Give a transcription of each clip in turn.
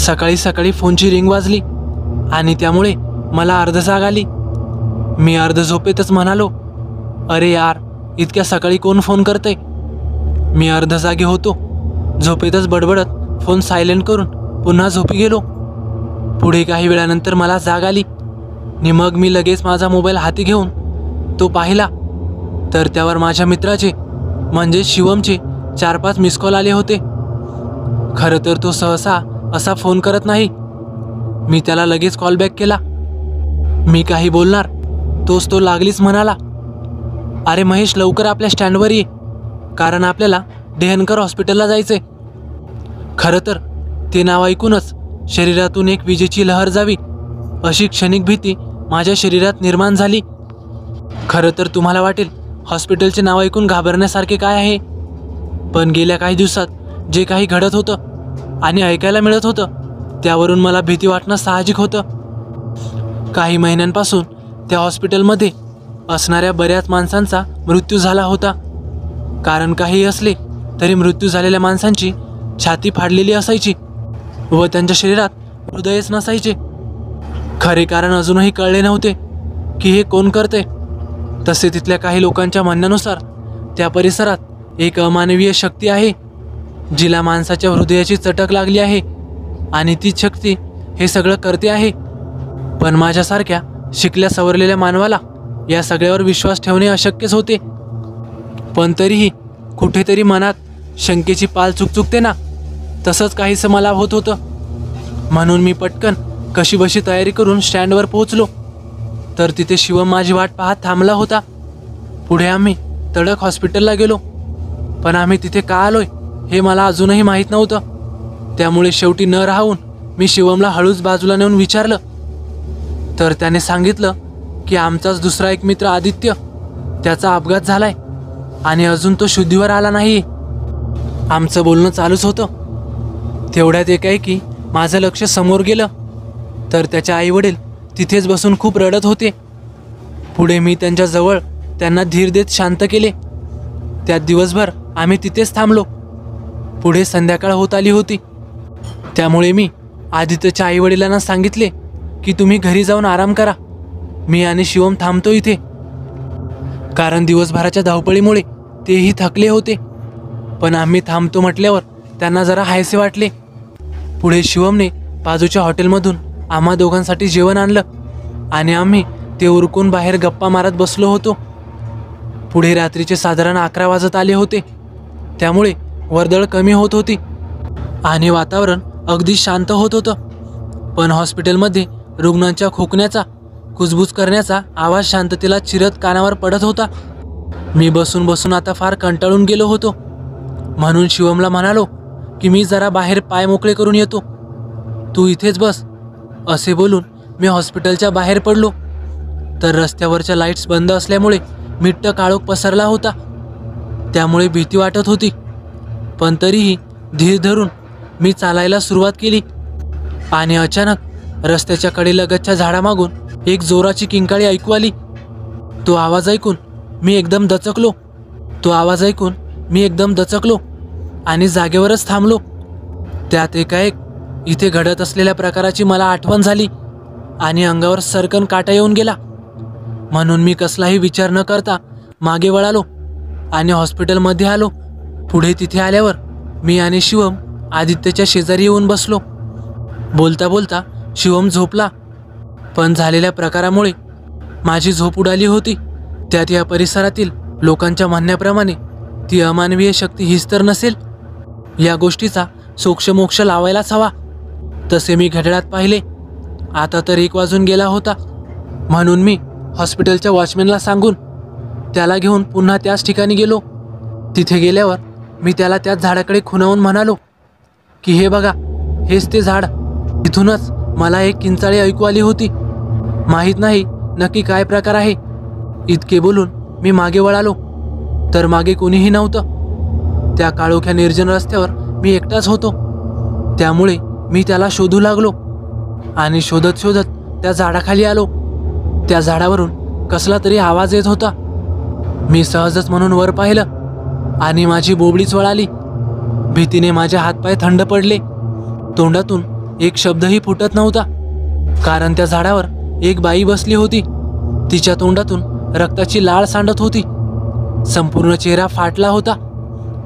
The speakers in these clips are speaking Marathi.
सकाळी सकाळी फोनची रिंग वाजली आणि त्यामुळे मला अर्ध जाग आली। मी अर्ध झोपेतच म्हणालो, अरे यार, इतक्या सकाळी कोण फोन करते? मी अर्ध जागे होतो। झोपेतच बडबडत फोन सायलेंट करून पुन्हा झोपी गेलो। पुढे काही वेळानंतर मला जाग आली आणि मग मी लगेच माझा मोबाईल हाती घेऊन तो पाहिला, तर त्यावर माझ्या मित्राचे म्हणजे शिवमचे 4-5 मिस कॉल आले होते। खरं तर तो सहसा असा फोन करत नाही। मी त्याला लगेच कॉल बॅक केला। मी काही बोलणार तोच तो लागलीच म्हणाला, अरे महेश, लवकर आपल्या स्टँडवर ये, कारण आपल्याला डेहनकर हॉस्पिटलला जायचंय। खरं तर ते नाव ऐकूनच शरीरातून एक विजेची लहर जावी अशी क्षणिक भीती माझ्या शरीरात निर्माण झाली। खरं तर तुम्हाला वाटेल हॉस्पिटलचे नाव ऐकून घाबरण्यासारखे काय आहे, पण गेल्या काही दिवसात जे काही घडत होतं आणि ऐकायला मिळत होतं त्यावरून मला भीती वाटणं साहजिक होतं। काही महिन्यांपासून त्या हॉस्पिटलमध्ये असणाऱ्या बऱ्याच माणसांचा मृत्यू झाला होता। कारण काही असले तरी मृत्यू झालेल्या माणसांची छाती फाडलेली असायची व त्यांच्या शरीरात हृदयच नसायचे। खरे कारण अजूनही कळले नव्हते की हे कोण करते। तसे तिथल्या काही लोकांच्या म्हणण्यानुसार त्या परिसरात एक अमानवीय शक्ती आहे, जिला माणसाच्या हृदयाची चटक लागली आहे आणि ती शक्ती हे सगळं करते आहे। पण माझ्यासारख्या शिकल्या सवरलेल्या मानवाला या सगळ्यावर विश्वास ठेवणे अशक्यच होते। पण तरीही कुठेतरी मनात शंकेची पाल चुकचुकते ना, तसंच काहीसं मला होत होतं। म्हणून मी पटकन कशीबशी तयारी करून स्टँडवर पोहोचलो, तर तिथे शिवम माझी वाट पाहत थांबला होता। पुढे आम्ही तडक हॉस्पिटलला गेलो, पण आम्ही तिथे का आलोय हे मला अजूनही माहीत नव्हतं। त्यामुळे शेवटी न राहून मी शिवमला हळूच बाजूला नेऊन विचारलं, तर त्याने सांगितलं की आमचाच दुसरा एक मित्र आदित्य, त्याचा अपघात झालाय आणि अजून तो शुद्धीवर आला नाही। आमचं बोलणं चालूच होतं, तेवढ्यात एकाएकी माझं लक्ष समोर गेलं, तर त्याचे आईवडील तिथेच बसून खूप रडत होते। पुढे मी त्यांच्याजवळ त्यांना धीर देत शांत केले। त्यात दिवसभर आम्ही तिथेच थांबलो। पुढे संध्याकाळ होत आली होती, त्यामुळे मी आदित्यच्या आईवडिलांना सांगितले की तुम्ही घरी जाऊन आराम करा, मी आणि शिवम थांबतो इथे। कारण दिवसभराच्या धावपळीमुळे तेही थकले होते। पण आम्ही थांबतो म्हटल्यावर त्यांना जरा हायसे वाटले। पुढे शिवमने बाजूच्या हॉटेलमधून आम्हा दोघांसाठी जेवण आणलं आणि आम्ही ते उरकून बाहेर गप्पा मारत बसलो होतो। पुढे रात्रीचे साधारण 11 वाजत आले होते, त्यामुळे वर्दळ कमी होत होती आणि वातावरण अगदी शांत होत होतं। पण हॉस्पिटलमध्ये रुग्णांच्या खोकण्याचा, कुजबूज करण्याचा आवाज शांततेला चिरत कानावर पडत होता। मी बसून बसून आता फार कंटाळून गेलो होतो, म्हणून शिवमला म्हणालो की मी जरा बाहेर पाय मोकळे करून येतो, तू इथेच बस। असे बोलून मी हॉस्पिटलच्या बाहेर पडलो, तर रस्त्यावरच्या लाईट्स बंद असल्यामुळे मिट्ट काळोख पसरला होता, त्यामुळे भीती वाटत होती। पण तरीही धीर धरून मी चालायला सुरुवात केली आणि अचानक रस्त्याच्या कडेलगतच्या झाडामागून एक जोराची किंकाळी ऐकू आली। तो आवाज ऐकून मी एकदम दचकलो आणि जागेवरच थांबलो। त्यात एकाएक इथे घडत असलेल्या प्रकाराची मला आठवण झाली आणि अंगावर सरकन काटा येऊन गेला। म्हणून मी कसलाही विचार न करता मागे वळालो आणि हॉस्पिटलमध्ये आलो। पुढे तिथे आल्यावर मी आणि शिवम आदित्यच्या शेजारी येऊन बसलो। बोलता बोलता शिवम झोपला, पण झालेल्या प्रकारामुळे माझी झोप उडाली होती। त्यात या परिसरातील लोकांच्या म्हणण्याप्रमाणे ती अमानवीय शक्ती हीच तर नसेल, या गोष्टीचा सोक्षमोक्ष लावायलाच हवा। तसे मी घड्याळात पाहिले, आता तर 1 वाजून गेला होता। म्हणून मी हॉस्पिटलच्या वॉचमॅनला सांगून त्याला घेऊन पुन्हा त्याच ठिकाणी गेलो। तिथे गेल्यावर मी त्याला त्याच झाडाकडे खुणावून म्हणालो की हे बघा, हेच ते झाड, इथूनच मला एक किंचाळी ऐकू आली होती, माहीत नाही नक्की काय प्रकार आहे। इतके बोलून मी मागे वळालो, तर मागे कोणीही नव्हतं। त्या काळोख्या निर्जन रस्त्यावर मी एकटाच होतो, त्यामुळे मी त्याला शोधू लागलो आणि शोधत शोधत त्या झाडाखाली आलो। त्या झाडावरून कसला तरी आवाज येत होता। मी सहजच म्हणून वर पाहिलं आणि माझी बोबडीच वळाली। भीतीने माझे हातपाय थंड पडले, तोंडातून एक शब्दही फुटत नव्हता, कारण त्या झाडावर एक बाई बसली होती. तिच्या तोंडातून रक्ताची लाळ सांडत होती. संपूर्ण चेहरा फाटला होता,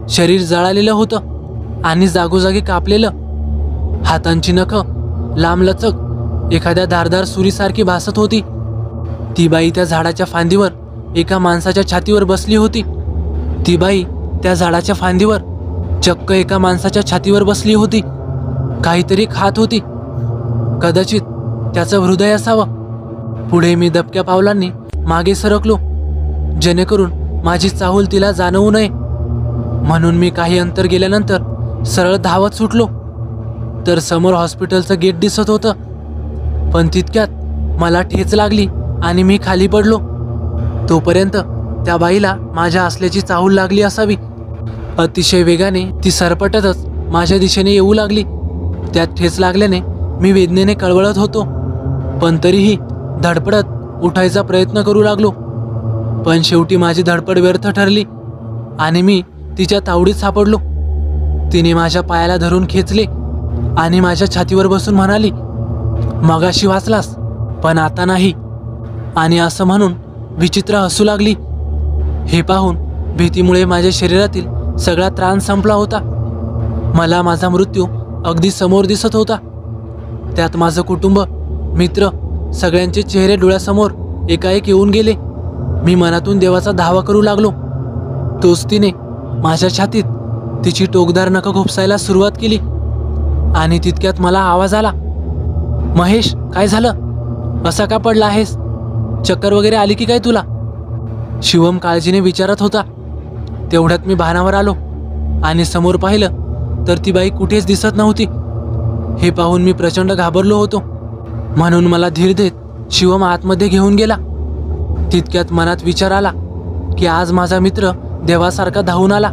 शरीर जळालेलं होतं आणि जागोजागी कापलेलं. हातांची नखं लांबलचक एखाद्या धारदार सुरीसारखी भासत होती. ती बाई त्या झाडाच्या फांदीवर एका माणसाच्या छातीवर बसली होती. ती बाई त्या झाडाच्या फांदीवर चक्क एका माणसाच्या छातीवर बसली होती. काहीतरी खात होती. कदाचित त्याचं हृदय असावं. पुढे मी दबक्या पावलांनी मागे सरकलो, जेणेकरून माझी चाहूल तिला जाणवू नये. म्हणून मी काही अंतर गेल्यानंतर सरळ धावत सुटलो. तर समोर हॉस्पिटलचं गेट दिसत होतं. पण तितक्यात मला ठेच लागली आणि मी खाली पडलो. तोपर्यंत त्या बाईला माझ्या असल्याची चाहूल लागली असावी. अतिशय वेगाने ती सरपटतच माझ्या दिशेने येऊ लागली. त्यात ठेच लागल्याने मी वेदनेने कळवळत होतो, पण तरीही धडपडत उठायचा प्रयत्न करू लागलो. पण शेवटी माझी धडपड व्यर्थ ठरली आणि मी तिच्या तावडीत सापडलो. तिने माझ्या पायाला धरून खेचले आणि माझ्या छातीवर बसून म्हणाली, मगाशी वाचलास पण आता नाही. आणि असं म्हणून विचित्र हसू लागली. हे पाहून भीतीमुळे माझ्या शरीरातील सगळा त्राण संपला होता. मला माझा मृत्यू अगदी समोर दिसत होता. त्यात माझं कुटुंब, मित्र सगळ्यांचे चेहरे डोळ्यासमोर एकाएक येऊन गेले. मी मनातून देवाचा धावा करू लागलो. तोच तिने माझ्या छातीत तिची टोकदार नखं खुपसायला सुरुवात केली आणि तितक्यात मला आवाज आला, महेश काय झालं? असा का पडला आहेस? चक्कर वगैरे आली की काय तुला? शिवम काळजीने विचारत होता. तेवढ्यात मी भानावर आलो आणि समोर पाहिलं तर ती बाई कुठेच दिसत नव्हती. हे पाहून मी प्रचंड घाबरलो होतो. म्हणून मला धीर देत शिवम आतमध्ये घेऊन गेला. तितक्यात मनात विचार आला की आज माझा मित्र देवासारखा धावून आला.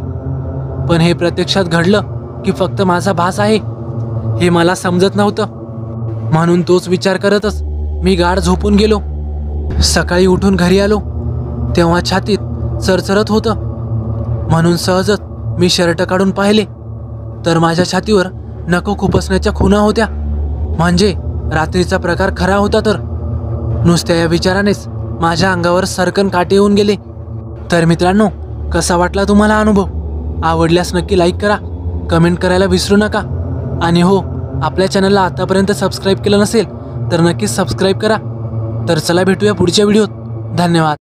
पण हे प्रत्यक्षात घडलं की फक्त माझा भास आहे हे मला समजत नव्हतं. म्हणून तोच विचार करतच मी गाढ झोपून गेलो. सकाळी उठून घरी आलो तेव्हा छातीत चरचरत होतं. म्हणून सहजच मी शर्ट काढून पाहिले तर माझ्या छातीवर नखं खुपसण्याच्या खुणा होत्या. म्हणजे रात्रीचा प्रकार खरा होता. तर नुसत्या या विचारानेच माझ्या अंगावर सरकन काटे येऊन गेले. तर मित्रांनो, कसा वाटला तुम्हाला अनुभव? आवडल्यास नक्की लाईक करा, कमेंट करायला विसरू नका. आणि हो, आपल्या चॅनलला आतापर्यंत सबस्क्राईब केलं नसेल तर नक्कीच सबस्क्राईब करा. तर चला भेटूया पुढच्या व्हिडिओत. धन्यवाद.